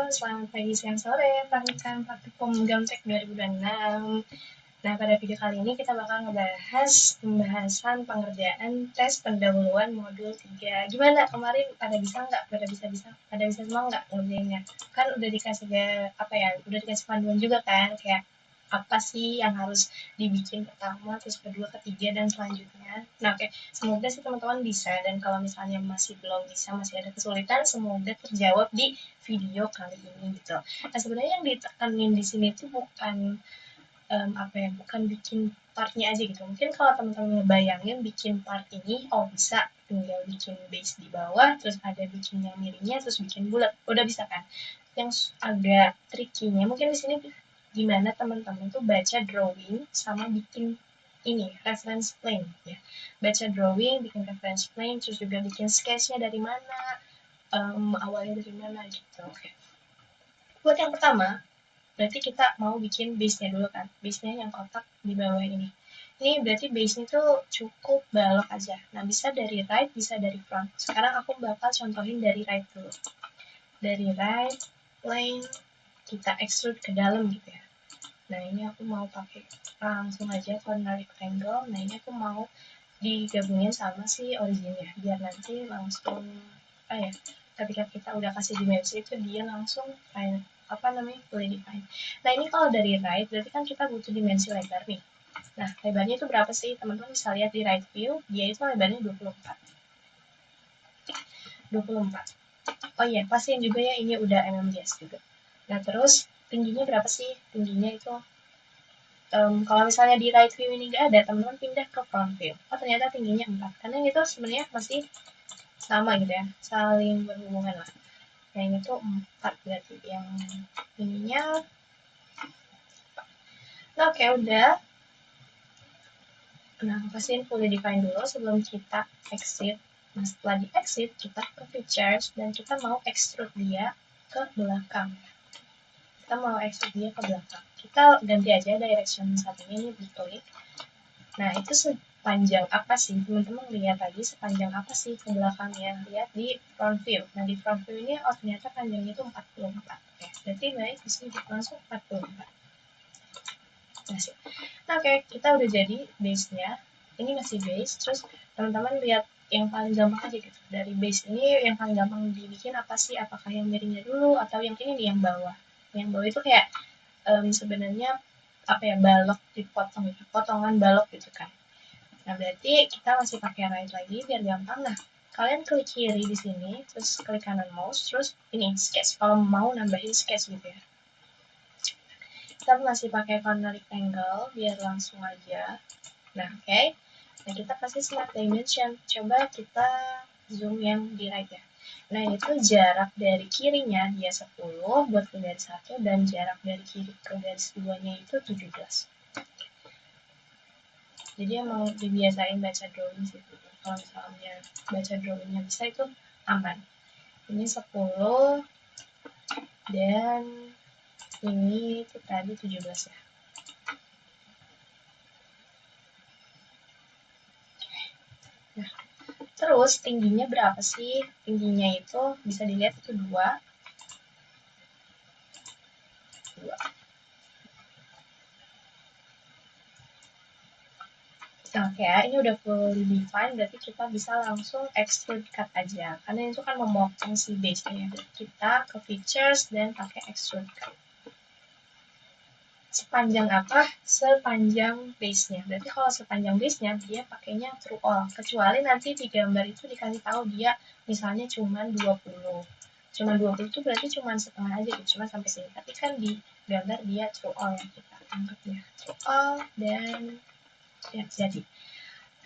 selamat pagi, siang, sore, rekan praktikum Gamtek 2026. Nah, pada video kali ini kita bakal ngebahas pembahasan pengerjaan tes pendahuluan modul 3. Gimana kemarin pada bisa nggak? Pada bisa semua nggak ngerjainnya? Kan udah dikasih udah dikasih panduan juga kan, kayak apa sih yang harus dibikin pertama, terus kedua, ketiga, dan selanjutnya. Nah, oke. Semoga sih teman-teman bisa, dan kalau misalnya masih belum bisa, masih ada kesulitan, semoga terjawab di video kali ini gitu. Nah, sebenarnya yang ditekanin di sini tuh bukan bukan bikin partnya aja gitu. Mungkin kalau teman-teman ngebayangin bikin part ini, oh bisa tinggal bikin base di bawah, terus ada bikin yang miringnya, terus bikin bulat, udah bisa kan? Yang agak tricky-nya mungkin di sini gimana teman-teman tuh baca drawing sama bikin ini reference plane ya. Baca drawing, bikin reference plane, terus juga bikin sketch-nya dari mana, awalnya dari mana gitu. Oke. Buat yang pertama, berarti kita mau bikin base-nya dulu kan. Base-nya yang kotak di bawah ini. Ini berarti base-nya tuh cukup balok aja. Nah, bisa dari right, bisa dari front. Sekarang aku bakal contohin dari right dulu. Dari right, plane, kita extrude ke dalam gitu ya. Nah, ini aku mau pakai langsung aja corner rectangle. Nah, ini aku mau digabungin sama si originnya. Biar nanti langsung, ketika kita udah kasih dimensi itu dia langsung fully define. Nah, ini kalau dari right berarti kan kita butuh dimensi lebar nih. Nah, lebarnya itu berapa sih? Teman-teman bisa lihat di right view, dia itu lebarnya 24. Oh iya, pastiin juga ya ini udah mmds juga. Nah, terus tingginya berapa sih? Tingginya itu kalau misalnya di right view ini nggak ada, teman-teman pindah ke front view. Oh, ternyata tingginya 4. Karena itu sebenarnya masih sama gitu ya, saling berhubungan lah. Nah, ini tuh 4 berarti. Yang ininya. Nah, oke, udah. Nah, pastiin fully define dulu sebelum kita exit. Nah, setelah di exit, kita ke features dan kita mau extrude dia ke belakang. Kita mau extrude dia ke belakang. Kita ganti aja direction satunya ini diklik. Nah, itu sepanjang apa sih? Teman-teman lihat lagi sepanjang apa sih ke belakangnya. Lihat di front view. Nah, di front view ini ternyata panjangnya itu 44. Oke, berarti baik di sini langsung 44. Nah, oke, kita udah jadi base-nya. Ini masih base, terus teman-teman lihat yang paling gampang aja gitu. Dari base ini yang paling gampang dibikin apa sih? Apakah yang miringnya dulu atau yang ini nih yang bawah? Yang bawah itu kayak sebenarnya balok dipotong gitu, potongan balok gitu kan. Nah, berarti kita masih pakai right lagi biar gampang. Nah, kalian klik kiri di sini, terus klik kanan mouse, terus ini sketch. Kalau mau nambahin sketch gitu ya. Kita masih pakai corner rectangle biar langsung aja. Nah, oke. Nah, kita kasih smart dimension. Coba kita zoom yang di right ya. Nah, itu jarak dari kirinya dia 10 buat ke garis 1 dan jarak dari kiri ke garis 2-nya itu 17. Jadi emang dibiasain baca drawing sih. Kalau misalnya baca drawingnya bisa itu aman. Ini 10 dan ini itu tadi 17 ya. Nah, terus tingginya berapa sih? Tingginya itu bisa dilihat itu 2. Oke ya, ini udah fully define, berarti kita bisa langsung extrude cut aja. Karena itu kan memotong si base-nya. Kita ke features dan pakai extrude cut. Sepanjang apa? Sepanjang base-nya. Berarti kalau sepanjang base-nya, dia pakainya through all. Kecuali nanti di gambar itu dikasih tahu dia misalnya cuma 20. Cuma 20 itu berarti cuma setengah aja gitu, cuma sampai sini. Tapi kan di gambar dia through all ya, kita anggapnya through all dan ya jadi.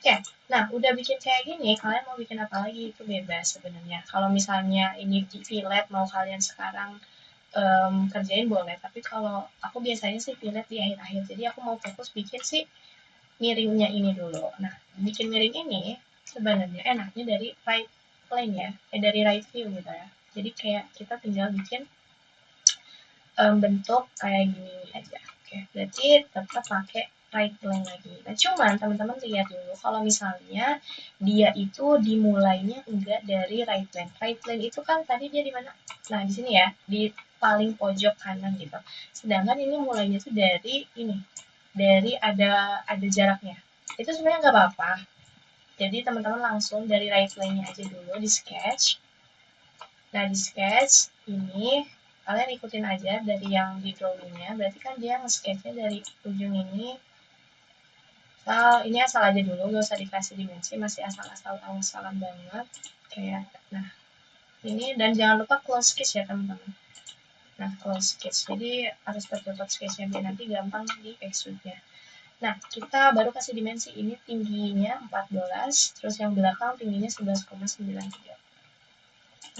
Oke, nah udah bikin kayak gini, kalian mau bikin apa lagi itu bebas sebenarnya. Kalau misalnya ini di fillet mau kalian sekarang kerjain boleh, tapi kalau aku biasanya sih fillet di akhir-akhir. Jadi aku mau fokus bikin si miringnya ini dulu. Nah, bikin miring ini sebenarnya enaknya dari right plane ya, dari right view gitu ya. Jadi kayak kita tinggal bikin bentuk kayak gini aja. Oke, berarti tetap pakai right plane lagi. Nah, cuman teman-teman lihat dulu kalau misalnya dia itu dimulainya enggak dari right plane. Right plane itu kan tadi dia di mana? Nah, di sini ya, di paling pojok kanan gitu. Sedangkan ini mulainya tuh dari ini, dari ada jaraknya. Itu sebenarnya nggak apa-apa. Jadi teman-teman langsung dari right line-nya aja dulu di sketch. Nah di sketch ini kalian ikutin aja dari yang di drawing-nya. Berarti kan dia nge-sketch-nya dari ujung ini. Ini asal aja dulu, gak usah dikasih dimensi, masih asal-asalan banget. Kayak, nah ini, dan jangan lupa close sketch ya teman-teman. Nah close sketch, jadi harus tertutup sketch-nya biar nanti gampang di extrude-nya. Nah kita baru kasih dimensi, ini tingginya 14, terus yang belakang tingginya 11,93.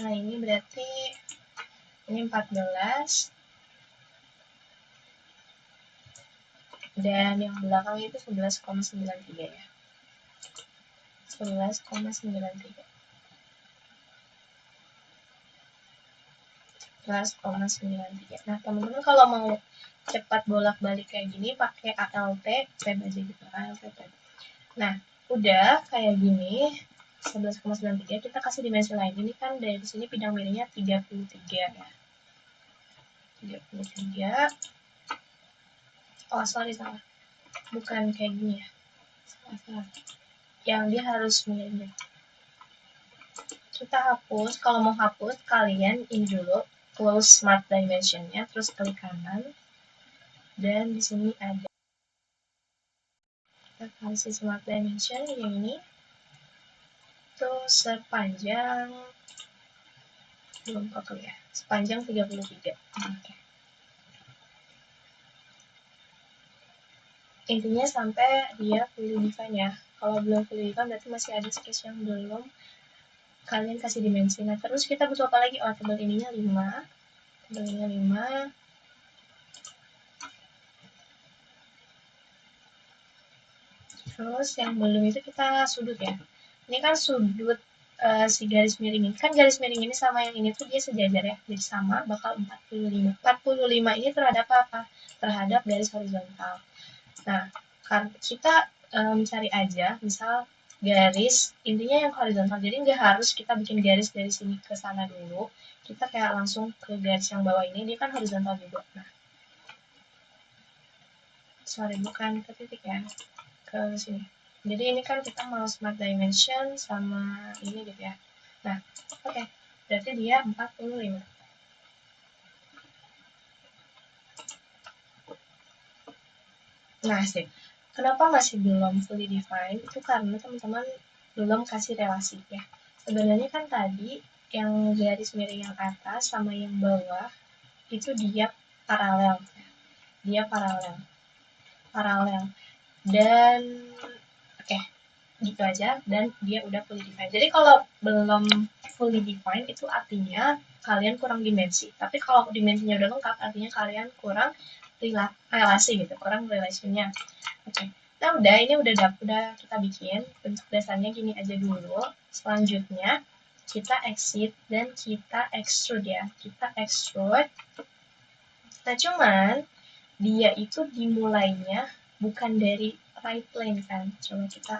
Nah ini berarti ini 14, dan yang belakang itu 11,93 ya. 11,93. 11,93. Nah, teman-teman kalau mau cepat bolak-balik kayak gini pakai ALT tab aja gitu, ALT tab. Nah, udah kayak gini 11,93 kita kasih dimensi lain. Ini kan dari sini bidang miringnya 33 ya. 33. Oh, sorry salah. Bukan kayak gini ya. Salah. Yang dia harus miring. Kita hapus. Kalau mau hapus kalian ini dulu close smart dimensionnya, terus klik kanan. Dan di sini ada kita kasih smart dimension yang ini itu sepanjang belum total ya, sepanjang 33. Oke. Intinya sampai dia fully define ya. Kalau belum fully define berarti masih ada sketch yang belum kalian kasih dimensi. Nah terus kita butuh apa lagi? Oh, tebal ininya 5, tebal ininya 5. Terus yang belum itu kita sudut ya. Ini kan sudut si garis miring ini. Kan garis miring ini sama yang ini tuh dia sejajar ya. Jadi sama bakal 45. 45 ini terhadap apa? Terhadap garis horizontal. Nah, kan kita cari aja misal garis intinya yang horizontal. Jadi nggak harus kita bikin garis dari sini ke sana dulu. Kita kayak langsung ke garis yang bawah ini. Dia kan horizontal juga. Nah, sorry bukan ke titik ya. Ke sini. Jadi ini kan kita mau smart dimension sama ini gitu ya. Nah, oke. Berarti dia 45. Nah, sih. Kenapa masih belum fully defined? Itu karena teman-teman belum kasih relasi ya. Sebenarnya kan tadi yang garis miring yang atas sama yang bawah itu dia paralel. Dia paralel. Paralel. Dan oke, gitu aja, dan dia udah fully defined. Jadi kalau belum fully defined itu artinya kalian kurang dimensi. Tapi kalau dimensinya udah lengkap artinya kalian kurang relasi gitu, kurang relasinya. Oke. Nah udah, ini udah kita bikin bentuk dasarnya gini aja dulu. Selanjutnya kita exit dan kita extrude ya. Kita extrude. Nah cuman dia itu dimulainya bukan dari right plane kan. Coba kita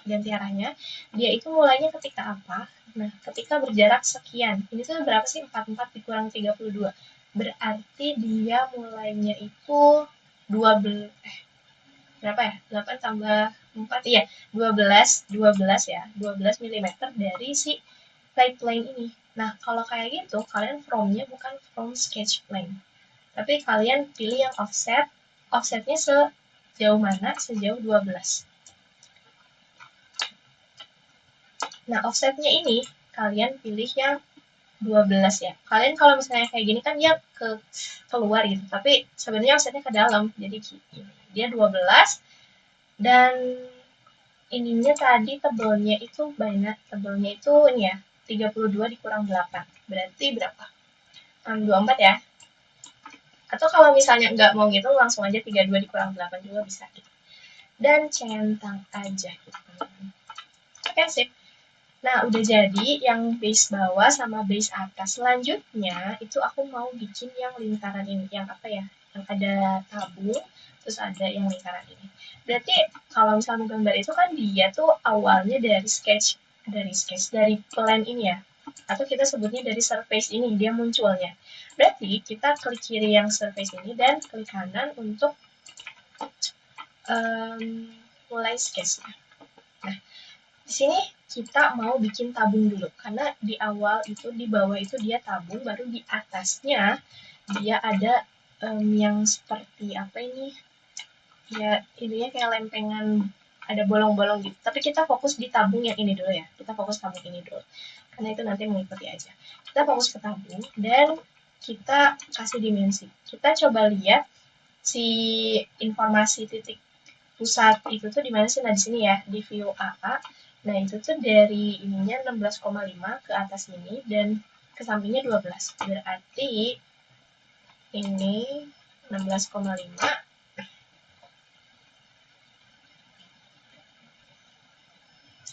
ganti arahnya. Dia itu mulainya ketika apa? Nah, ketika berjarak sekian. Ini tuh berapa sih? 44 dikurang 32. Berarti dia mulainya itu 12 berapa ya? 8 tambah 4 iya, 12 ya. 12 mm dari si right plane ini. Nah, kalau kayak gitu, kalian from-nya bukan from sketch plane. Tapi kalian pilih yang offset. Offsetnya sejauh mana? Sejauh 12. Nah, offsetnya ini kalian pilih yang 12 ya. Kalian kalau misalnya kayak gini kan dia keluar gitu, tapi sebenarnya offsetnya ke dalam. Jadi dia 12 dan ininya tadi tebelnya itu banyak. Tebelnya itu ini ya, 32 dikurang 8. Berarti berapa? 24 ya. Atau kalau misalnya nggak mau gitu langsung aja 32 dikurang 8 juga bisa gitu. Dan centang aja gitu. Oke, sip. Nah, udah jadi yang base bawah sama base atas. Selanjutnya, itu aku mau bikin yang lingkaran ini. Yang apa ya? Yang ada tabung, terus ada yang lingkaran ini. Berarti, kalau misalnya gambar itu kan dia tuh awalnya dari sketch. Dari plan ini ya. atau kita sebutnya dari surface ini dia munculnya. Berarti kita klik kiri yang surface ini dan klik kanan untuk mulai sketch-nya. Nah, di sini kita mau bikin tabung dulu karena di awal itu di bawah itu dia tabung, baru di atasnya dia ada yang seperti apa ini? Ya intinya kayak lempengan, ada bolong-bolong gitu. Tapi kita fokus di tabung yang ini dulu ya. Kita fokus tabung ini dulu. Karena itu nanti mengikuti aja. Kita fokus ke tabung dan kita kasih dimensi. Kita coba lihat si informasi titik pusat itu tuh di mana sih? Nah, di sini ya, di view AA. Nah, itu tuh dari ininya 16,5 ke atas ini dan ke sampingnya 12. Berarti ini 16,5.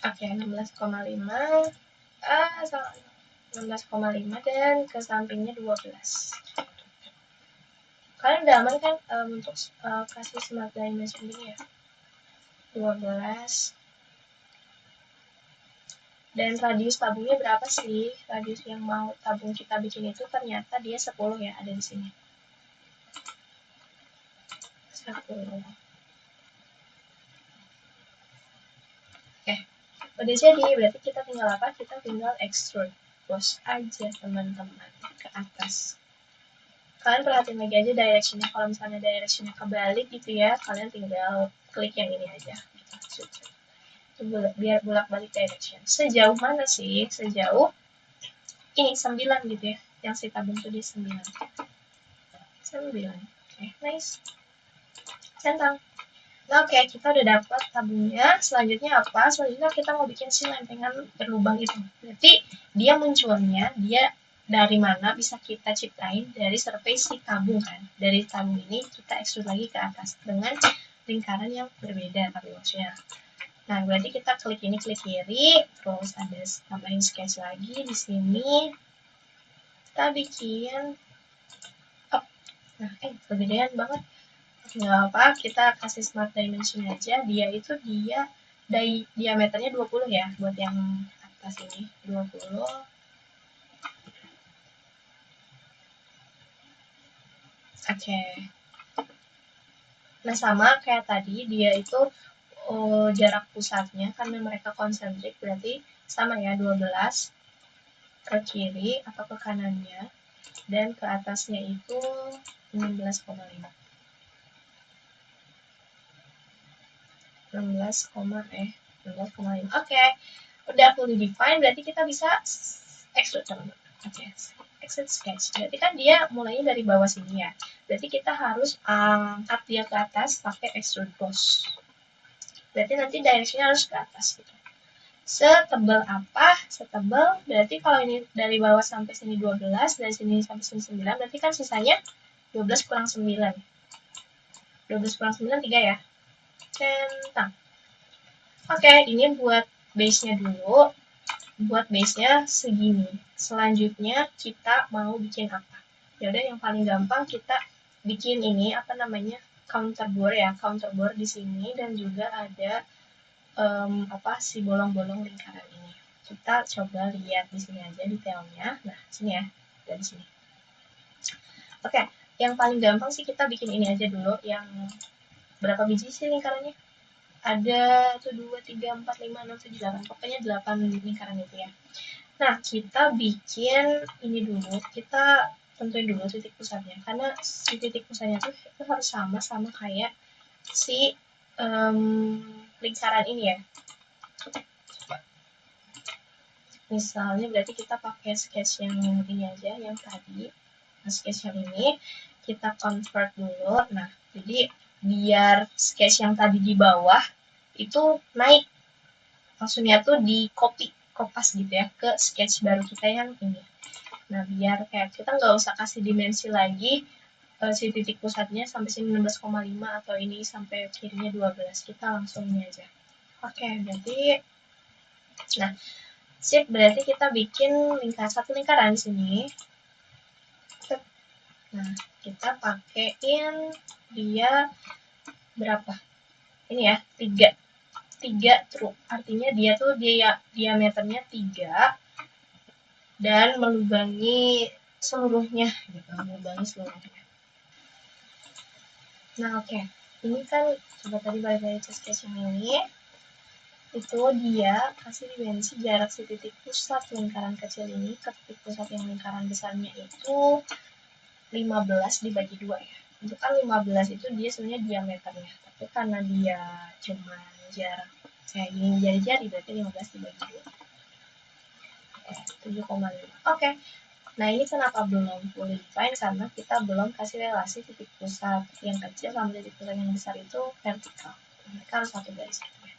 Oke, 16,5. Salah. 16,5 dan ke sampingnya 12. Kalian udah aman kan untuk kasih smart dimension ini ya? 12. Dan radius tabungnya berapa sih? Radius yang mau tabung kita bikin itu ternyata dia 10 ya, ada di sini. 10. Oke, udah jadi. Berarti kita tinggal apa? Kita tinggal extrude. Push aja teman-teman ke atas. Kalian perhatiin lagi aja directionnya. Kalau misalnya directionnya kebalik gitu ya, kalian tinggal klik yang ini aja. Biar bolak-balik direction. Sejauh mana sih? Sejauh ini 9 gitu ya. Yang si tabung tuh di 9. 9. Oke, nice. Centang. Nah, oke, kita udah dapat tabungnya. Selanjutnya apa? Selanjutnya kita mau bikin si lempengan berlubang itu. Berarti dia munculnya, dia dari mana bisa kita ciptain dari surface si tabung kan. Dari tabung ini kita extrude lagi ke atas dengan lingkaran yang berbeda tapi maksudnya. Nah, berarti kita klik ini, klik kiri, terus ada tambahin sketch lagi di sini. Kita bikin up. Nah, kegedean banget. Nggak apa, kita kasih smart dimension aja. Dia itu diameternya 20 ya, buat yang atas ini 20. Oke. Nah, sama kayak tadi, dia itu jarak pusatnya karena mereka konsentrik, berarti sama ya, 12 ke kiri atau ke kanannya, dan ke atasnya itu 16,5. 16,5. Oke, udah fully define, berarti kita bisa extrude teman-teman. Oke, extrude sketch. Berarti kan dia mulainya dari bawah sini ya. Berarti kita harus angkat dia ke atas pakai extrude boss. Berarti nanti directionnya harus ke atas gitu. Setebal apa? Setebal, berarti kalau ini dari bawah sampai sini 12, dari sini sampai sini 9, berarti kan sisanya 12 kurang 9. 12 kurang 9, 3 ya. Centang. Oke, ini buat base-nya dulu. Buat base-nya segini. Selanjutnya kita mau bikin apa? Yaudah, yang paling gampang kita bikin ini apa namanya? Counterbore ya, counterbore di sini dan juga ada si bolong-bolong lingkaran ini. Kita coba lihat di sini aja detailnya. Nah, sini ya, dari sini. Oke, yang paling gampang sih kita bikin ini aja dulu. Yang berapa biji sih lingkarannya? Ada 1, 2, 3, 4, 5, 6, 7, 8. Pokoknya 8 lingkaran itu ya. Nah, kita bikin ini dulu. Kita tentuin dulu titik pusatnya. Karena si titik pusatnya tuh itu harus sama kayak si lingkaran ini ya. Misalnya berarti kita pakai sketch yang ini aja, yang tadi. Nah, sketch yang ini kita convert dulu. Nah, jadi biar sketch yang tadi di bawah itu naik. Maksudnya tuh di copy, kopas gitu ya, ke sketch baru kita yang ini. Nah, biar kayak kita nggak usah kasih dimensi lagi si titik pusatnya sampai sini 16,5 atau ini sampai kirinya 12. Kita langsung ini aja. Oke, berarti nah, sip, berarti kita bikin satu lingkaran sini. Nah, kita pakein dia berapa? Ini ya, 3 true. Artinya dia tuh diameternya 3. dan melubangi seluruhnya gitu, melubangi seluruhnya. Nah oke, ini kan coba tadi balik dari test case yang ini, itu dia kasih dimensi jarak si titik pusat lingkaran kecil ini ke titik pusat yang lingkaran besarnya itu 15 dibagi 2 ya. Itu kan 15 itu dia sebenarnya diameternya, tapi karena dia cuma jarak kayak gini jari-jari berarti 15 dibagi 2. 7,5. Oke. Nah, ini kenapa belum fully define? Karena kita belum kasih relasi titik pusat yang kecil sama titik pusat yang besar itu vertikal. Mereka harus satu garis gitu ya.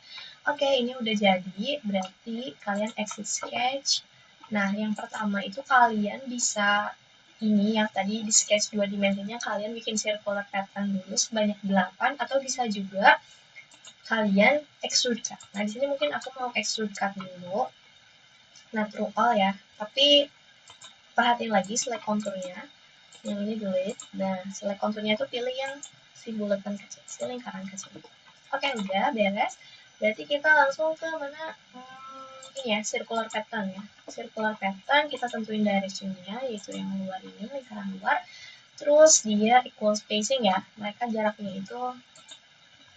Oke, ini udah jadi, berarti kalian exit sketch. Nah, yang pertama itu kalian bisa ini yang tadi di sketch 2 dimensinya kalian bikin circular pattern dulu sebanyak 8 atau bisa juga kalian extrude cut. Nah, di sini mungkin aku mau extrude cut dulu. Natural ya, tapi perhatiin lagi select konturnya. Yang ini delete. Nah, select konturnya itu pilih yang si bulatan kecil, si lingkaran kecil. Oke, udah beres. Berarti kita langsung ke mana? Ini ya, circular pattern ya. Circular pattern kita tentuin directionnya, yaitu yang luar ini, lingkaran luar. Terus dia equal spacing ya. Mereka jaraknya itu,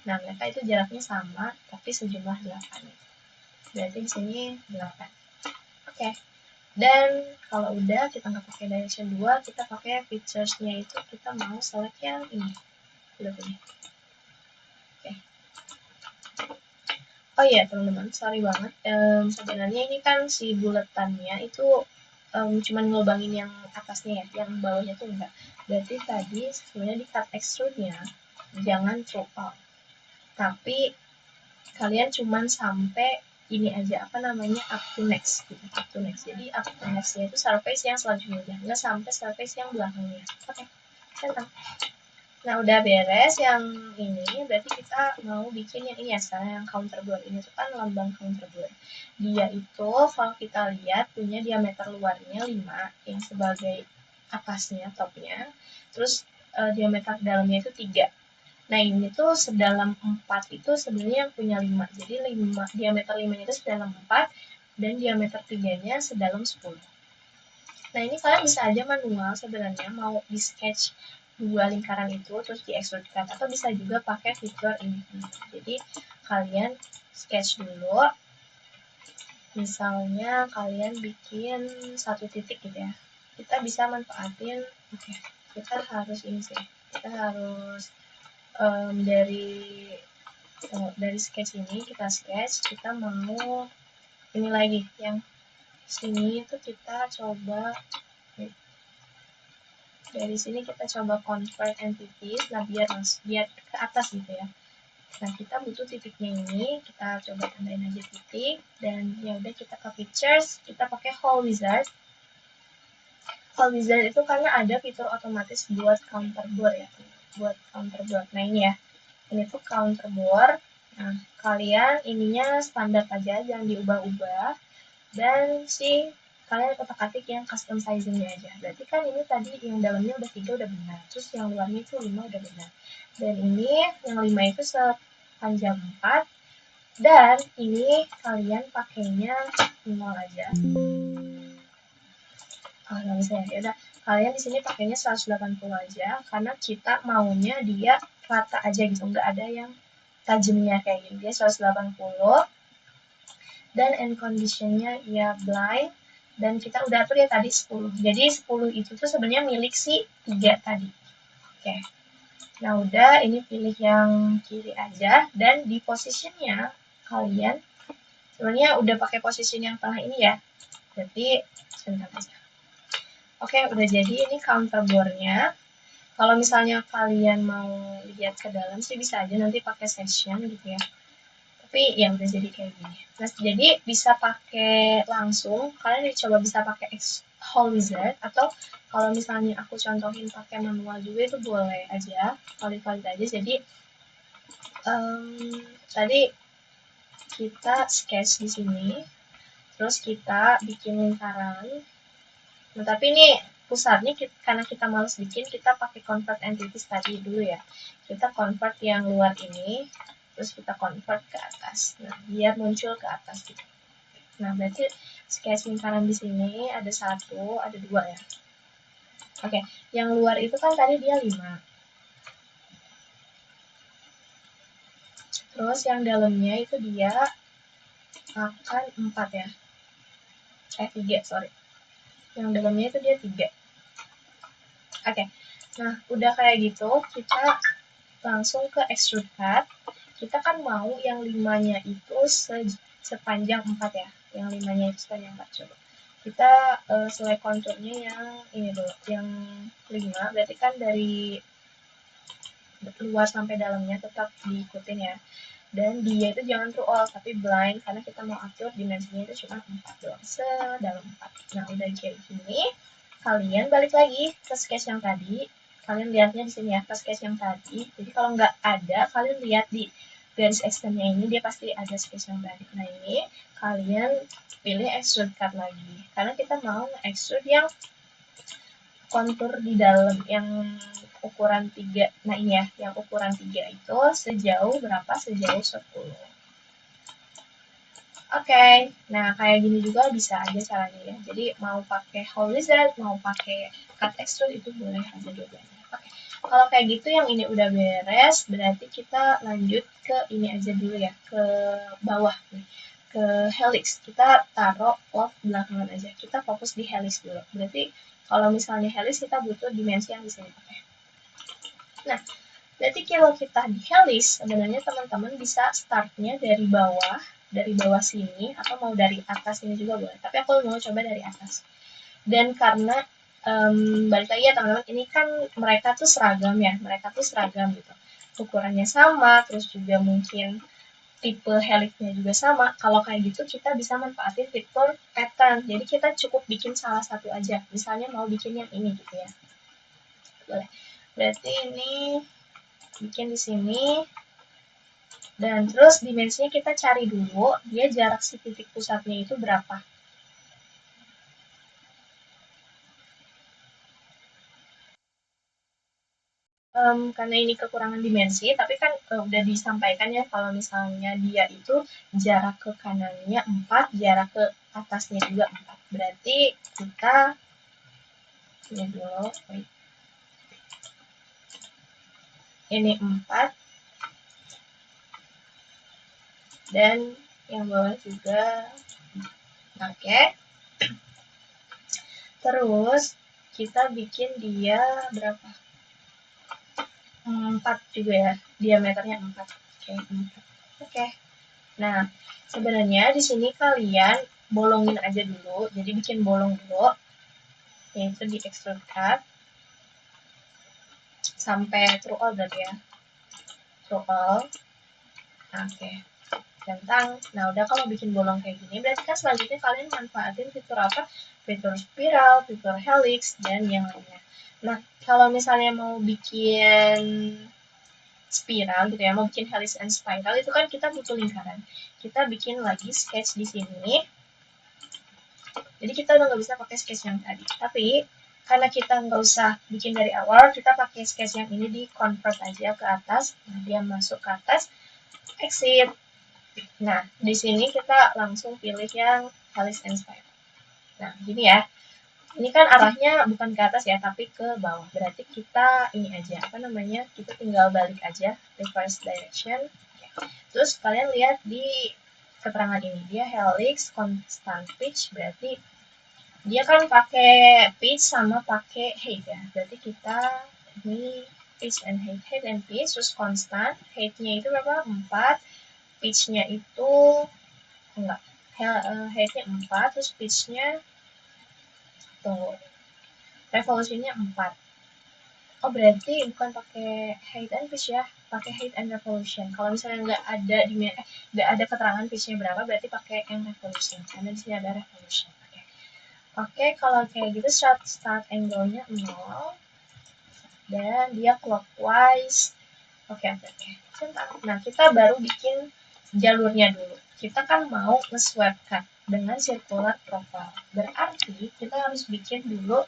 nah mereka itu jaraknya sama, tapi sejumlah 8. Berarti di sini 8. Oke. Dan kalau udah kita nggak pakai direction 2, kita pakai features-nya itu kita mau select yang ini. Udah punya. Oke. Oh iya teman-teman, sorry banget. Sebenarnya ini kan si buletannya itu cuma ngelubangin yang atasnya ya, yang bawahnya tuh enggak. Berarti tadi sebenarnya di cut extrude-nya jangan through out. Tapi kalian cuman sampai ini aja, apa namanya, up to next gitu, up to next. Jadi up to next-nya itu surface yang selanjutnya, nggak sampai surface yang belakangnya. Oke, centang. Nah udah beres yang ini, berarti kita mau bikin yang ini ya, sekarang yang counterboard. Ini tuh kan lambang counterboard. Dia itu kalau kita lihat punya diameter luarnya 5 yang sebagai atasnya, topnya. Terus diameter dalamnya itu 3. Nah ini tuh sedalam 4 itu sebenarnya yang punya 5. Jadi 5, diameter 5 itu sedalam 4 dan diameter 3-nya sedalam 10. Nah ini kalian bisa aja manual sebenarnya mau di sketch 2 lingkaran itu terus di extrude cut, atau bisa juga pakai fitur ini. Jadi kalian sketch dulu, misalnya kalian bikin satu titik gitu ya. Kita bisa manfaatin, oke, kita harus ini sih, kita harus dari sketch ini kita sketch, kita mau ini lagi yang sini itu kita coba dari sini kita coba convert entities, nah biar ke atas gitu ya. Nah kita butuh titiknya ini, kita coba tambahin aja titik, dan ya udah kita ke features, kita pakai hole wizard. Hole wizard itu karena ada fitur otomatis buat counterboard ya, buat counterboard. Nah ini ya, ini tuh counterboard. Nah kalian ininya standar aja, jangan diubah-ubah, dan kalian otak-atik yang custom sizingnya aja. Berarti kan ini tadi yang dalamnya udah 3 udah benar, terus yang luarnya itu 5 udah benar. Dan ini yang 5 itu sepanjang 4, dan ini kalian pakainya 0 aja. Oh, nggak bisa ya. Yaudah, kalian di sini pakainya 180 aja, karena kita maunya dia rata aja gitu, nggak ada yang tajamnya kayak gini. Dia 180, dan end conditionnya ya blind, dan kita udah atur ya tadi 10. Jadi 10 itu tuh sebenarnya milik si 3 tadi. Oke. Nah udah, ini pilih yang kiri aja, dan di positionnya kalian sebenarnya udah pakai position yang tengah ini ya. Jadi sebentar aja. Oke, udah jadi ini counterboardnya. Kalau misalnya kalian mau lihat ke dalam sih bisa aja nanti pakai session gitu ya. Tapi ya udah jadi kayak gini. Nah, jadi bisa pakai langsung, kalian coba bisa pakai hole wizard, atau kalau misalnya aku contohin pakai manual juga itu boleh aja, valid aja. Jadi tadi kita sketch di sini, terus kita bikin lingkaran. Nah, tapi ini pusatnya karena kita males bikin, kita pakai convert entities tadi dulu ya. Kita convert yang luar ini, terus kita convert ke atas. Nah, biar muncul ke atas gitu. Nah, berarti sketch lingkaran di sini ada 1, ada 2 ya. Oke, yang luar itu kan tadi dia 5. Terus yang dalamnya itu dia akan 4 ya. 3, sorry. Yang dalamnya itu dia 3. Oke, nah udah kayak gitu, kita langsung ke extrude cut. Kita kan mau yang 5-nya itu sepanjang 4 ya. Yang 5-nya itu sepanjang 4. Coba kita select konturnya yang ini dulu, yang 5. Berarti kan dari luar sampai dalamnya tetap diikutin ya. Dan dia itu jangan through all, tapi blind, karena kita mau atur dimensinya itu cuma 4 doang, sedalam 4. Nah, udah kayak gini, kalian balik lagi ke sketch yang tadi. Kalian lihatnya di sini ya, ke sketch yang tadi. Jadi kalau nggak ada, kalian lihat di garis extendnya ini, dia pasti ada sketch yang tadi. Nah, ini kalian pilih extrude cut lagi. Karena kita mau extrude yang kontur di dalam, yang ukuran 3. Nah, ini ya, yang ukuran 3 itu sejauh berapa? Sejauh 10. Oke, nah kayak gini juga bisa aja caranya ya. Jadi mau pakai whole wizard, mau pakai cut extrude, itu boleh aja dua-duanya. Oke, kalau kayak gitu yang ini udah beres, berarti kita lanjut ke ini aja dulu ya, ke bawah nih, ke helix. Kita taruh love belakangan aja. Kita fokus di helix dulu. Berarti kalau misalnya helix kita butuh dimensi yang bisa dipakai. Nah, berarti kalau kita di helix, sebenarnya teman-teman bisa startnya dari bawah sini, atau mau dari atas ini juga boleh. Tapi aku mau coba dari atas. Dan karena balik lagi ya teman-teman, ini kan mereka tuh seragam ya, gitu. Ukurannya sama, terus juga mungkin tipe helixnya juga sama. Kalau kayak gitu kita bisa manfaatin fitur pattern. Jadi kita cukup bikin salah satu aja. Misalnya mau bikin yang ini gitu ya. Boleh. Berarti ini bikin di sini, dan terus dimensinya kita cari dulu dia jarak si titik pusatnya itu berapa. Karena ini kekurangan dimensi, tapi kan udah disampaikan ya kalau misalnya dia itu jarak ke kanannya 4, jarak ke atasnya juga 4. Berarti kita ini dulu, ini 4, dan yang bawah juga. Oke. Terus kita bikin dia berapa? 4 juga ya, diameternya 4. Oke, 4. Oke. Nah, sebenarnya di sini kalian bolongin aja dulu. Jadi bikin bolong dulu, yaitu di extrude cut sampai through all berarti ya. Through all. Oke. Centang. Nah, udah kalau bikin bolong kayak gini, berarti kan selanjutnya kalian manfaatin fitur apa? Fitur spiral, fitur helix, dan yang lainnya. Nah, kalau misalnya mau bikin spiral gitu ya, mau bikin helix and spiral, itu kan kita butuh lingkaran. Kita bikin lagi sketch di sini. Jadi kita udah nggak bisa pakai sketch yang tadi. Tapi karena kita nggak usah bikin dari awal, kita pakai sketch yang ini, di convert aja ke atas. Nah, dia masuk ke atas, exit. Nah, di sini kita langsung pilih yang helix and spiral. Nah, gini ya. Ini kan arahnya bukan ke atas ya, tapi ke bawah. Berarti kita ini aja, apa namanya, kita tinggal balik aja, reverse direction. Terus kalian lihat di keterangan ini, dia helix constant pitch, berarti dia kan pakai pitch sama pakai height ya. Berarti kita ini pitch and height and pitch, terus constant. Height-nya itu berapa? 4. Pitch-nya itu enggak. Height-nya 4, terus pitch-nya tunggu. Revolution-nya 4. Oh, berarti bukan pakai height and pitch ya, pakai height and revolution. Kalau misalnya nggak ada keterangan pitch-nya berapa, berarti pakai yang revolution. Karena di sini ada revolution. Oke, kalau kayak gitu start angle-nya 0, dan dia clockwise. Oke. Nah, kita baru bikin jalurnya dulu. Kita kan mau nge-swipe cut dengan circular profile. Berarti kita harus bikin dulu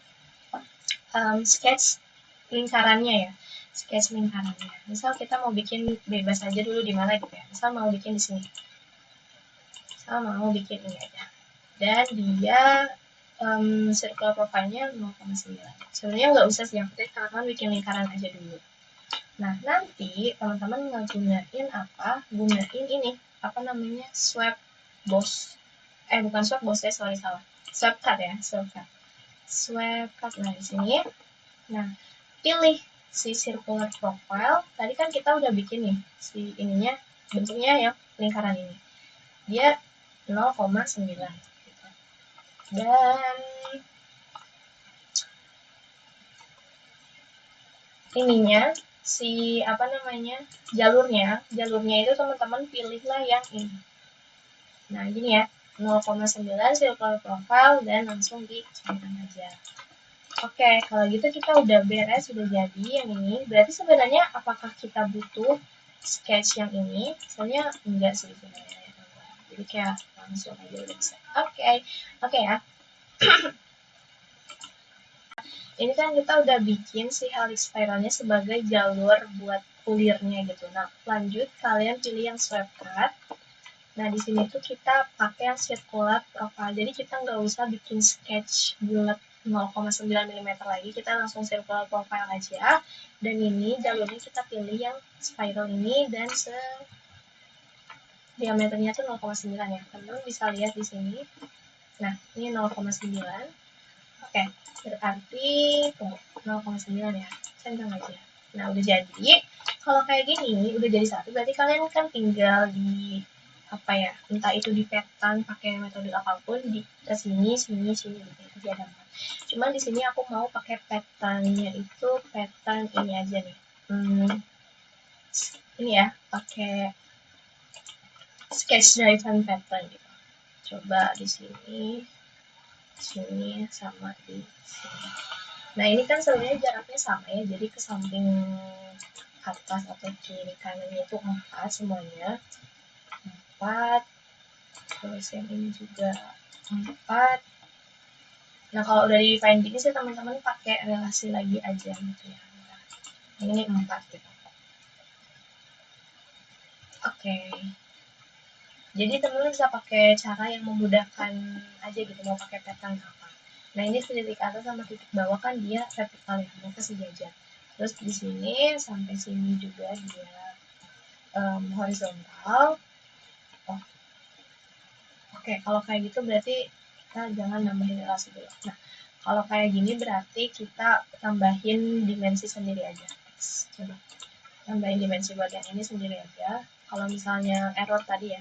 sketch lingkarannya ya. Sketch lingkarannya. Misal kita mau bikin bebas aja dulu di mana gitu ya. Misal mau bikin di sini. Misal mau bikin ini aja. dan dia circle profile-nya 0,9. Sebenarnya nggak usah sih, yang penting teman-teman bikin lingkaran aja dulu. Nah, nanti teman-teman ngegunain apa? Gunain ini, apa namanya? Swipe boss. Bukan swipe boss ya, sorry salah. Swipe cut ya, swipe cut. Swipe cut, nah di sini. Nah, pilih si circular profile. Tadi kan kita udah bikin nih, si ininya, bentuknya yang lingkaran ini. Dia 0,9. Gitu. Dan ininya si apa namanya jalurnya itu teman-teman pilihlah yang ini. Nah gini ya, 0,9 circle profile dan langsung dicentang aja. Oke, kalau gitu kita udah beres, sudah jadi yang ini. Berarti sebenarnya apakah kita butuh sketch yang ini? Soalnya enggak sih sebenarnya. Jadi kayak langsung aja udah bisa. Oke ya. Ini kan kita udah bikin si helix spiralnya sebagai jalur buat kulirnya gitu. Nah, lanjut kalian pilih yang swipe cut. Nah, di sini tuh kita pakai yang circular profile. Jadi kita nggak usah bikin sketch bulat 0,9 mm lagi. Kita langsung circular profile aja. Dan ini jalurnya kita pilih yang spiral ini dan diameternya tuh 0,9 ya. Teman-teman bisa lihat di sini. Nah, ini 0,9. Oke, berarti tunggu 0,9 ya, centang aja. Nah, udah jadi. Kalau kayak gini, udah jadi satu, berarti kalian kan tinggal di apa ya, entah itu di petan pakai metode apapun, di ke sini, sini, sini gitu. Jadi ada 4. Cuman di sini aku mau pakai petannya itu petan ini aja nih. Ini ya, pakai sketch driven pattern gitu. Coba di sini sama di sini. Nah ini kan sebenarnya jaraknya sama ya, jadi ke samping atas atau kiri kanannya itu 4 semuanya. 4, terus yang ini juga 4. Nah kalau udah di define gini sih teman-teman pakai relasi lagi aja gitu ya. Nah, ini 4 gitu. Oke. Jadi teman-teman bisa pakai cara yang memudahkan aja gitu, mau pakai pattern apa. Nah ini titik atas sama titik bawah kan dia vertikal ya, mereka sejajar. Terus di sini sampai sini juga dia horizontal. Oh, oke, kalau kayak gitu berarti kita jangan nambahin relasi dulu. Nah, kalau kayak gini berarti kita tambahin dimensi sendiri aja. Coba tambahin dimensi bagian ini sendiri aja. Kalau misalnya error tadi ya.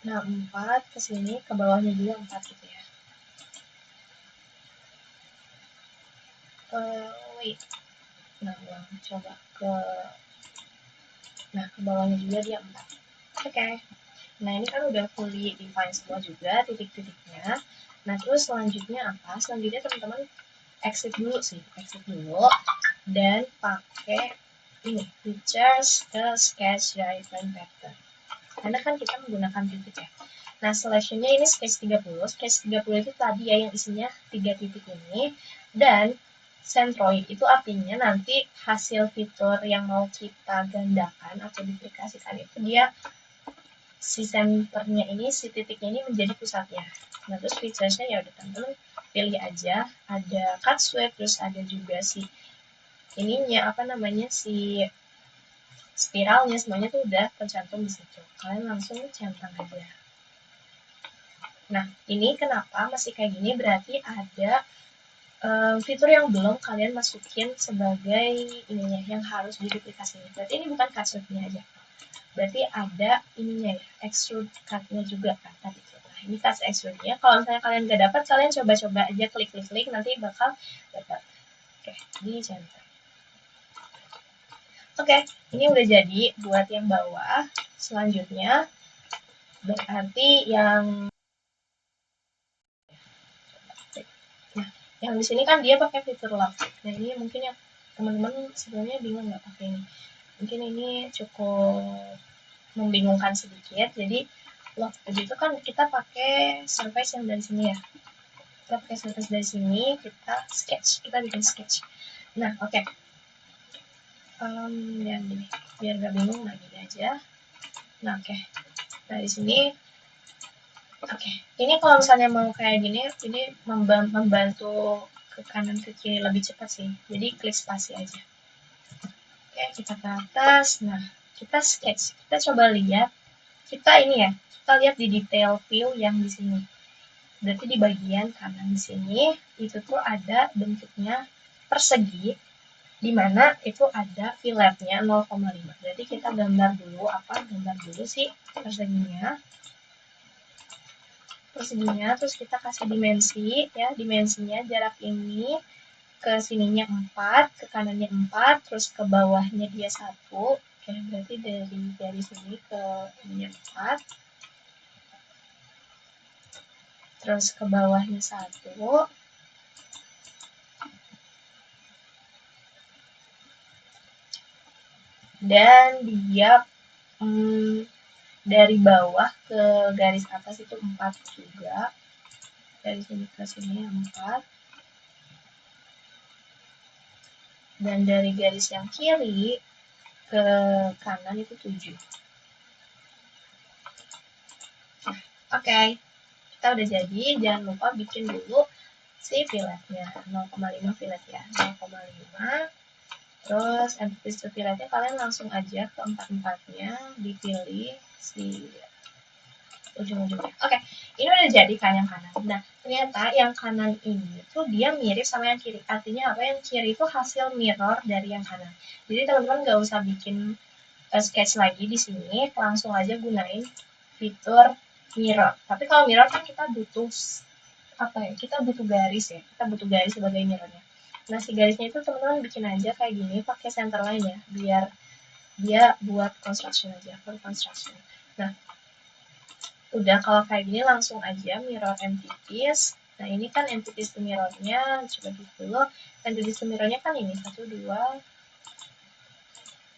Nah, 4 ke sini, ke bawahnya juga 4 gitu ya. Wait. Nah, ulang. Coba ke bawahnya juga dia 4. Oke. Nah, ini kan udah fully define semua juga titik-titiknya. Nah, terus selanjutnya apa? Selanjutnya teman-teman exit dulu sih, exit dulu dan pakai ini features ke sketch driven pattern. Karena kan kita menggunakan titik ya. Nah, selection-nya ini sketch 30. Sketch 30 itu tadi ya yang isinya 3 titik ini dan centroid itu artinya nanti hasil fitur yang mau kita gandakan atau duplikasikan itu dia si centernya ini, si titiknya ini menjadi pusatnya. Nah, terus featuresnya ya udah teman-teman pilih aja. Ada cut sweep, terus ada juga si ininya apa namanya si spiralnya, semuanya tuh udah tercantum di situ. Kalian langsung centang aja. Nah, ini kenapa masih kayak gini? Berarti ada fitur yang belum kalian masukin sebagai ininya yang harus diduplikasi. Berarti ini bukan cut sweep-nya aja. Berarti ada ininya ya, extrude cut-nya juga kan tadi. Nah, ini cut extrude-nya. Kalau misalnya kalian nggak dapat, kalian coba-coba aja klik-klik nanti bakal dapat. Oke, di center. Oke, ini udah jadi buat yang bawah. Selanjutnya berarti yang yang di sini kan dia pakai fitur lock. Nah, ini mungkin ya teman-teman sebenarnya bingung nggak pakai ini. Mungkin ini cukup membingungkan sedikit. Jadi lock tadi itu kan kita pakai surface yang dari sini ya. Kita pakai surface dari sini, kita sketch, kita bikin sketch. Nah, oke. Ya gini, biar gak bingung, nah gini aja. Nah, oke. Nah, di sini Oke, ini kalau misalnya mau kayak gini, ini membantu ke kanan ke kiri lebih cepat sih. Jadi klik spasi aja. Oke, kita ke atas. Nah, kita sketch. Kita coba lihat. Kita ini ya, kita lihat di detail view yang di sini. Berarti di bagian kanan di sini itu tuh ada bentuknya persegi, di mana itu ada filletnya 0,5. Berarti kita gambar dulu gambar dulu sih perseginya, terus kita kasih dimensi ya, dimensinya jarak ini ke sininya 4, ke kanannya 4, terus ke bawahnya dia 1. Oke, berarti dari sini ke ininya 4, terus ke bawahnya 1, dan dia dari bawah ke garis atas itu 4 juga, dari sini ke sini 4, dan dari garis yang kiri ke kanan itu 7. Nah, oke, kita udah jadi. Jangan lupa bikin dulu si filletnya 0,5 fillet ya, 0,5. Terus empties to filletnya kalian langsung aja ke empat-empatnya dipilih si ujung-ujungnya. Oke, ini udah jadi kan yang kanan. Nah, ternyata yang kanan ini tuh dia mirip sama yang kiri. Artinya apa? Yang kiri itu hasil mirror dari yang kanan. Jadi teman-teman nggak usah bikin sketch lagi di sini, langsung aja gunain fitur mirror. Tapi kalau mirror kan kita butuh apa ya? Kita butuh garis ya. Kita butuh garis sebagai mirrornya. Nah, si garisnya itu teman-teman bikin aja kayak gini pakai center line ya, biar dia buat construction aja, for construction. Nah, udah kalau kayak gini langsung aja mirror entities. Nah, ini kan entities to mirrornya, coba dulu. Entities to mirrornya kan ini 1, 2.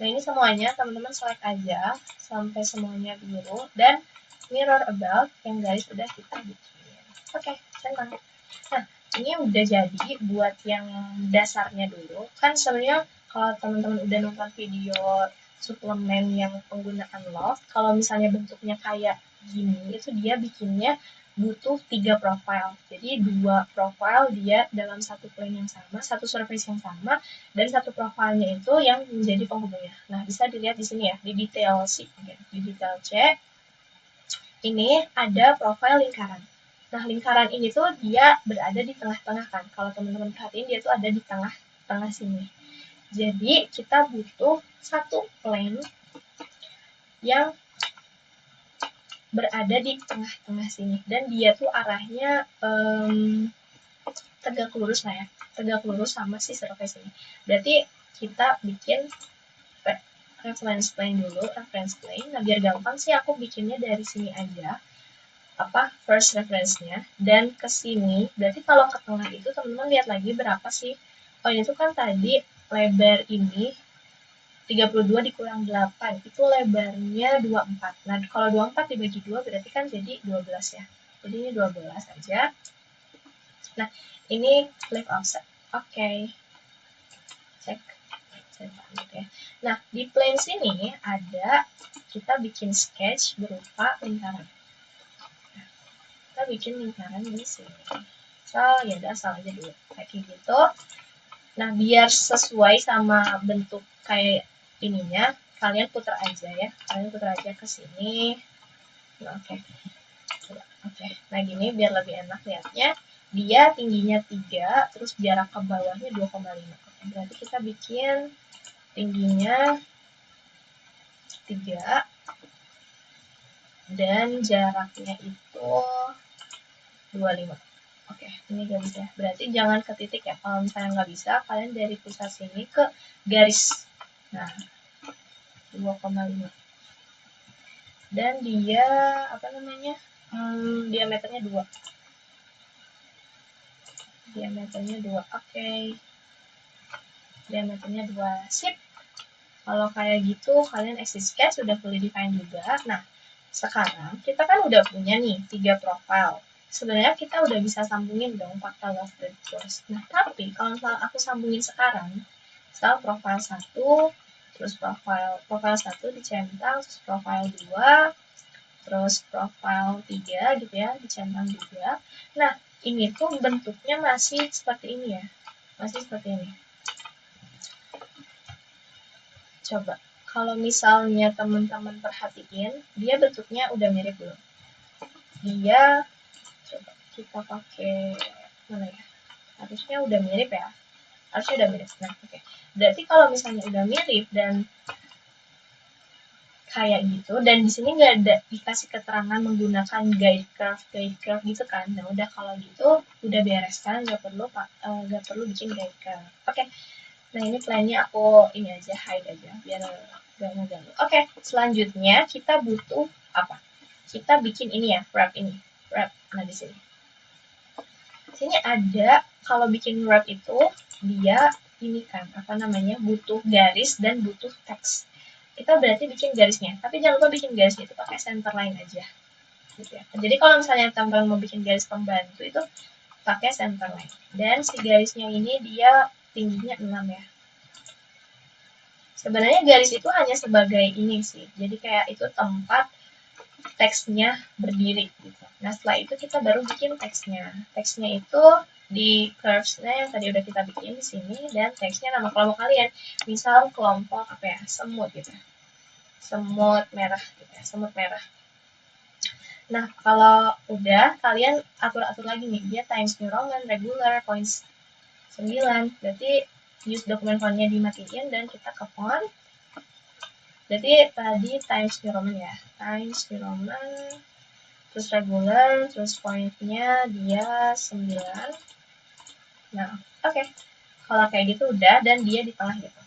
Nah, ini semuanya teman-teman select aja sampai semuanya biru, dan mirror about yang garis udah kita bikin. Oke, senang. Nah, ini udah jadi buat yang dasarnya dulu. Kan sebenarnya kalau teman-teman udah nonton video suplemen yang penggunaan Loft, kalau misalnya bentuknya kayak gini, itu dia bikinnya butuh 3 profile. Jadi 2 profile dia dalam satu plane yang sama, satu surface yang sama, dan satu profilnya itu yang menjadi penghubungnya. Nah, bisa dilihat di sini ya, di detail C. Di detail C, ini ada profile lingkaran. Nah, lingkaran ini tuh dia berada di tengah-tengah kan. Kalau teman-teman perhatiin, dia tuh ada di tengah-tengah sini. Jadi, kita butuh satu plane yang berada di tengah-tengah sini. Dan dia tuh arahnya tegak lurus lah ya. Tegak lurus sama si surface ini. Berarti kita bikin reference plane dulu, reference plane. Nah, biar gampang sih aku bikinnya dari sini aja. First reference-nya, dan ke sini, berarti kalau ke tengah itu teman-teman lihat lagi berapa sih. Oh, ini tuh kan tadi lebar ini 32 dikurang 8, itu lebarnya 24. Nah, kalau 24 dibagi 2 berarti kan jadi 12 ya. Jadi ini 12 aja. Nah, ini left offset. Oke. Cek. Ya. Nah, di plane sini ada, kita bikin sketch berupa lingkaran. Kita bikin lingkaran di sini. Ya udah asal aja dulu kayak gitu. Nah, biar sesuai sama bentuk kayak ininya, kalian putar aja ya, kalian putar aja ke sini. Nah, oke. Nah, gini biar lebih enak lihatnya. Dia tingginya 3, terus jarak ke bawahnya 2,5. Oke, berarti kita bikin tingginya 3 dan jaraknya itu 25. Oke, ini gak bisa. Berarti jangan ke titik ya. Kalau misalnya nggak bisa, kalian dari pusat sini ke garis. Nah, 2,5. Dan dia, diameternya 2. Diameternya 2. Oke. Diameternya 2. Sip. Kalau kayak gitu, kalian exit sketch sudah fully define juga. Nah, sekarang kita kan udah punya nih 3 profile. Sebenarnya kita udah bisa sambungin dong pakai love the course. Nah, tapi kalau misalnya aku sambungin sekarang, misal profile 1, terus profile 1 dicentang, terus profile 2, terus profile 3 gitu ya, dicentang juga. Nah, ini tuh bentuknya masih seperti ini ya, masih seperti ini. Coba, kalau misalnya teman-teman perhatiin, dia bentuknya udah mirip belum? Dia, coba kita pakai mana ya? Harusnya udah mirip ya, harusnya udah mirip. Nah, oke. Berarti kalau misalnya udah mirip dan kayak gitu, dan di sini nggak ada dikasih keterangan menggunakan guide curve gitu kan. Nah, udah kalau gitu udah beres kan, nggak perlu bikin guide curve. Oke. Nah, ini plannya aku ini aja hide aja biar nggak ngeganggu. Oke, selanjutnya kita butuh apa? Kita bikin ini ya, wrap ini. Wrap. Nah, di sini. Di sini ada kalau bikin wrap itu dia ini kan apa namanya? Butuh garis dan butuh teks. Kita berarti bikin garisnya, tapi jangan lupa bikin garisnya itu pakai center line aja gitu ya. Jadi kalau misalnya teman-teman mau bikin garis pembantu itu pakai center line, dan si garisnya ini dia tingginya 6 ya. Sebenarnya garis itu hanya sebagai ini sih, jadi kayak itu tempat teksnya berdiri gitu. Nah, setelah itu kita baru bikin teksnya. Teksnya itu di curves-nya yang tadi udah kita bikin di sini, dan teksnya nama kelompok kalian. Misal kelompok apa ya, semut gitu. Semut merah gitu ya, semut merah. Nah, kalau udah, kalian atur-atur lagi nih, dia Times New Roman, regular, points 9, berarti use dokumen fontnya dimatiin dan kita ke font. Berarti tadi Times New Roman ya, Times New Roman, terus regular, terus poinnya dia 9. Nah, oke. Kalau kayak gitu udah, dan dia di tengah gitu.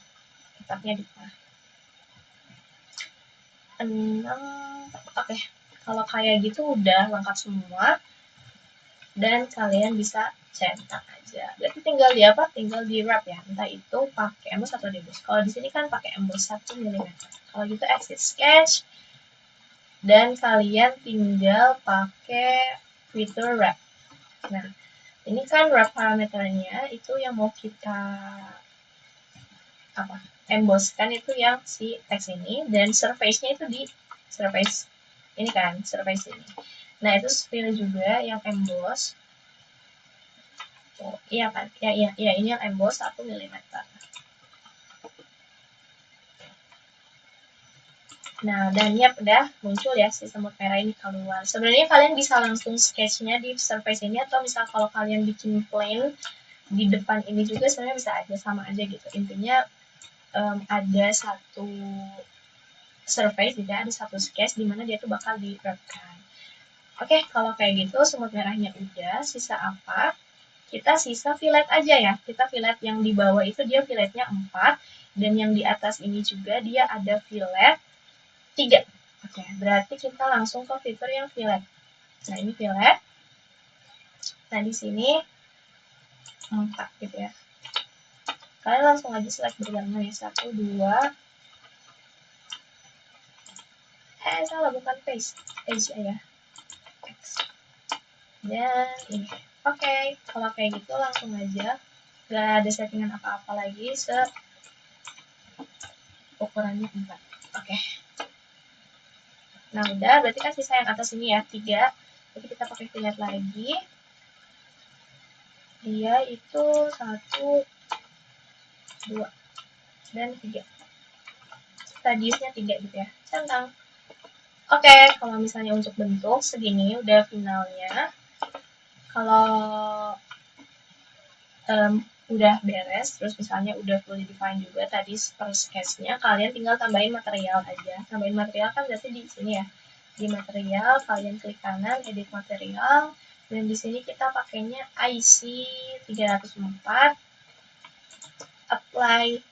Letaknya di tengah. 6, oke. Kalau kayak gitu udah lengkap semua, dan kalian bisa cetak aja. Berarti tinggal di apa? Tinggal di wrap ya. Entah itu pakai emboss atau debus. Kalau di sini kan pakai emboss 1 mm. Kalau gitu exit sketch, dan kalian tinggal pakai filter wrap. Nah, ini kan wrap parameternya itu yang mau kita apa? Emboss kan itu yang si teks ini, dan surface-nya itu di surface ini kan, surface ini. Nah, itu pilih juga yang emboss. Oh, iya kan? Ya, ini yang emboss 1 mm. Nah, dan ya udah muncul ya si semut merah ini keluar. Sebenarnya kalian bisa langsung sketch-nya di surface ini, atau misal kalau kalian bikin plane di depan ini juga sebenarnya bisa aja, sama aja gitu. Intinya ada satu surface, tidak ada satu sketch di mana dia tuh bakal diterapkan. Oke, kalau kayak gitu semut merahnya udah, sisa apa? Kita sisa fillet aja ya. Kita fillet yang di bawah itu dia filletnya 4, dan yang di atas ini juga dia ada fillet 3. Oke, berarti kita langsung ke fitur yang fillet. Nah, ini fillet. Nah, di sini 4 gitu ya. Kalian langsung aja select berbarengan ya. 1, 2. Salah, bukan paste. Aja ya. Dan ini. Oke, kalau kayak gitu langsung aja. Gak ada settingan apa-apa lagi. Ukurannya 4. Oke. Nah, udah. Berarti kan sisa yang atas ini ya. 3. Jadi kita pakai fillet lagi. Dia itu 1, 2, dan 3. Radiusnya 3 gitu ya. Centang. Oke, kalau misalnya untuk bentuk segini udah finalnya. Kalau udah beres, terus misalnya udah fully define juga tadi per sketch-nya, kalian tinggal tambahin material aja. Tambahin material kan berarti di sini ya. Di material, kalian klik kanan, edit material, dan di sini kita pakainya IC 304, apply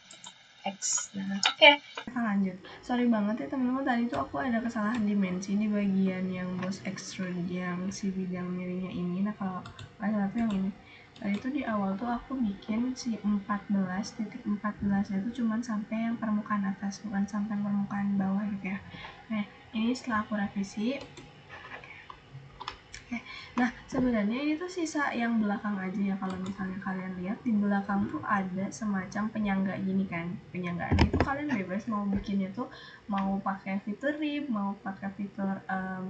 X. Nah, oke. Lanjut. Sorry banget ya teman-teman, tadi tuh aku ada kesalahan dimensi di bagian yang boss extrude yang si bidang miringnya ini. Nah, kalau ada tuh yang ini. Tadi tuh di awal tuh aku bikin si 14.14 itu cuman sampai yang permukaan atas, bukan sampai permukaan bawah gitu ya. Nah, ini setelah aku revisi, Nah sebenarnya ini tuh sisa yang belakang aja ya. Kalau misalnya kalian lihat di belakang tuh ada semacam penyangga gini kan. Penyanggaannya itu kalian bebas mau bikinnya tuh mau pakai fitur rib, mau pakai fitur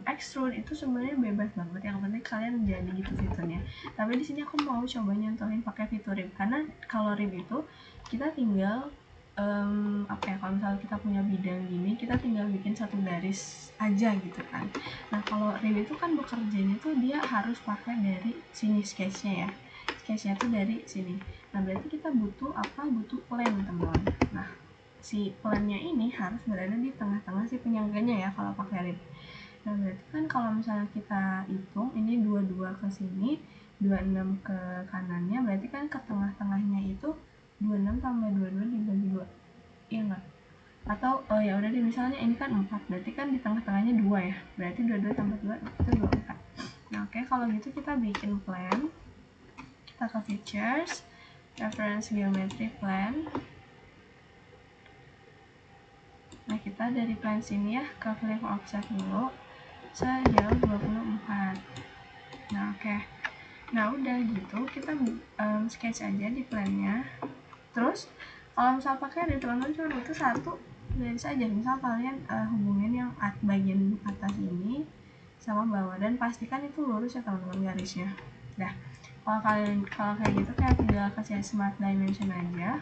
extrude, itu sebenarnya bebas banget. Yang penting kalian jadi gitu fiturnya. Tapi di sini aku mau coba nyontohin pakai fitur rib, karena kalau rib itu kita tinggal apa ya, kalau misalnya kita punya bidang gini kita tinggal bikin satu garis aja gitu kan. Nah kalau rib itu kan bekerjanya tuh dia harus pakai dari sini sketchnya ya, sketchnya tuh dari sini. Nah berarti kita butuh apa, butuh plan teman-teman. Nah si plannya ini harus berada di tengah-tengah si penyangganya ya kalau pakai rib. Nah berarti kan kalau misalnya kita hitung ini 22 ke sini, 26 ke kanannya, berarti kan ke tengah-tengahnya itu 26 tambah 22 dibagi 2, iya nggak? Atau ya udah deh, misalnya ini kan 4, berarti kan di tengah-tengahnya 2 ya, berarti 22 tambah 2 itu 24. Nah oke, kalau gitu kita bikin plan, kita ke features, reference geometry plan. Nah kita dari plan sini ya ke flip offset dulu sejauh 24. Nah oke, nah udah gitu kita sketch aja di plannya. Terus kalau misal pakai dari teman-teman cuma butuh satu garis aja. Misal kalian hubungin yang bagian atas ini sama bawah, dan pastikan itu lurus ya teman-teman garisnya. Nah kalau kayak gitu kayak tinggal kasih smart dimension aja.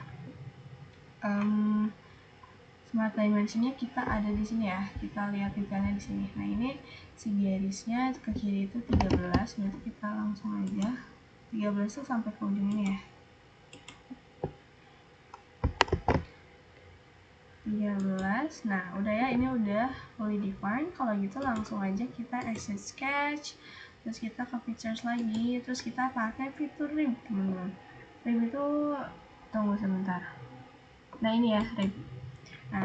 Smart dimensionnya kita ada di sini ya, kita lihat detailnya di sini. Nah ini si garisnya ke kiri itu 13, berarti kita langsung aja 13 tuh sampai ke ujung ini ya, 13. Nah udah ya, ini udah fully defined. Kalau gitu langsung aja kita exit sketch, terus kita ke features lagi, terus kita pakai fitur rib teman-teman. Rib itu tunggu sebentar. Nah ini ya rib. Nah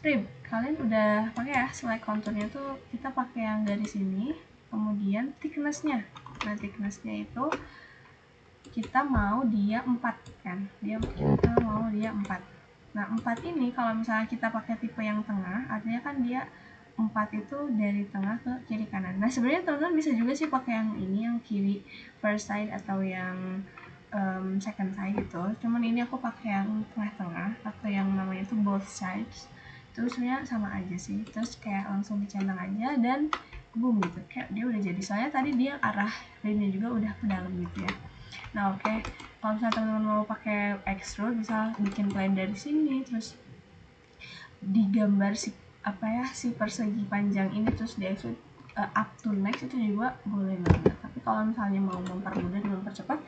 rib kalian udah pakai ya, select contournya tuh kita pakai yang dari sini, kemudian thicknessnya. Nah thicknessnya itu kita mau dia 4 kan, kita mau dia 4. Nah 4 ini kalau misalnya kita pakai tipe yang tengah, artinya kan dia 4 itu dari tengah ke kiri kanan. Nah sebenarnya teman-teman bisa juga sih pakai yang ini, yang kiri first side atau yang second side gitu. Cuman ini aku pakai yang tengah-tengah atau yang namanya itu both sides. Terus sebenarnya sama aja sih. Terus kayak langsung dicentang aja dan boom gitu. Kayak dia udah jadi. Soalnya tadi dia arah rimnya juga udah ke dalam gitu ya. Nah oke, kalau misalnya teman-teman mau pakai extrude bisa bikin plan dari sini, terus digambar si persegi panjang ini, terus di extrude up to next, itu juga boleh banget. Tapi kalau misalnya mau mempermudah dan mempercepat,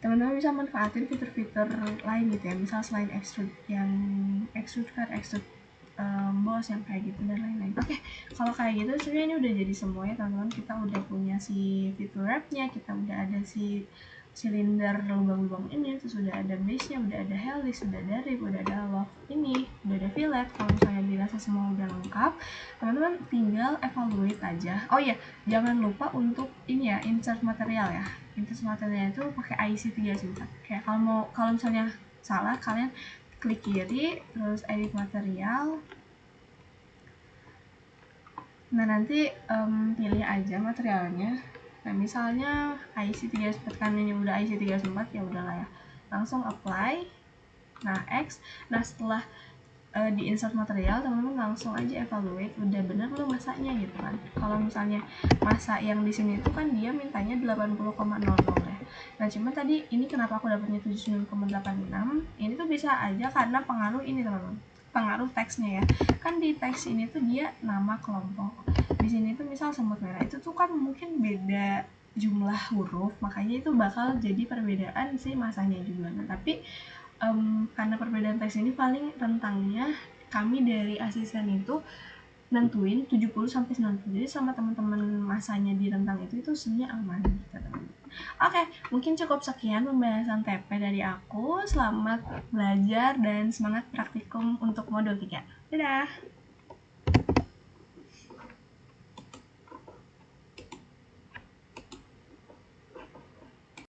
teman-teman bisa manfaatin fitur-fitur lain gitu ya, misal selain extrude yang extrude cut, extrude boss yang kayak gitu dan lain-lain. Oke, kalau kayak gitu sebenarnya ini udah jadi semuanya teman-teman. Kita udah punya si fitur wrap-nya, kita udah ada si silinder lubang-lubang ini, terus udah ada base-nya, udah ada helix, udah ada rib, udah ada loft ini, udah ada fillet. Kalau misalnya dirasa semua udah lengkap, teman-teman tinggal evaluate aja. Oh iya, jangan lupa untuk ini ya, insert material ya. Insert material itu pakai IC394. Kayak kalau misalnya salah, kalian klik kiri, terus edit material. Nah nanti pilih aja materialnya. Nah misalnya IC394 kan ini udah IC394, ya udahlah ya, langsung apply. Nah X. Nah setelah di insert material, teman-teman langsung aja evaluate udah bener belum masanya gitu kan. Kalau misalnya masa yang di sini itu kan dia mintanya 80,00 ya. Nah cuman tadi ini kenapa aku dapatnya 79,86, ini tuh bisa aja karena pengaruh ini teman-teman, pengaruh teksnya ya. Kan di teks ini tuh dia nama kelompok, di sini tuh misal semut merah, itu tuh kan mungkin beda jumlah huruf, makanya itu bakal jadi perbedaan si masanya juga. Nah tapi karena perbedaan teks ini paling rentangnya kami dari asisten itu nentuin 70-90, jadi sama teman-teman masanya di rentang itu sebenarnya aman gitu teman-teman. Oke, mungkin cukup sekian pembahasan TP dari aku. Selamat belajar dan semangat praktikum untuk modul 3. Dadah!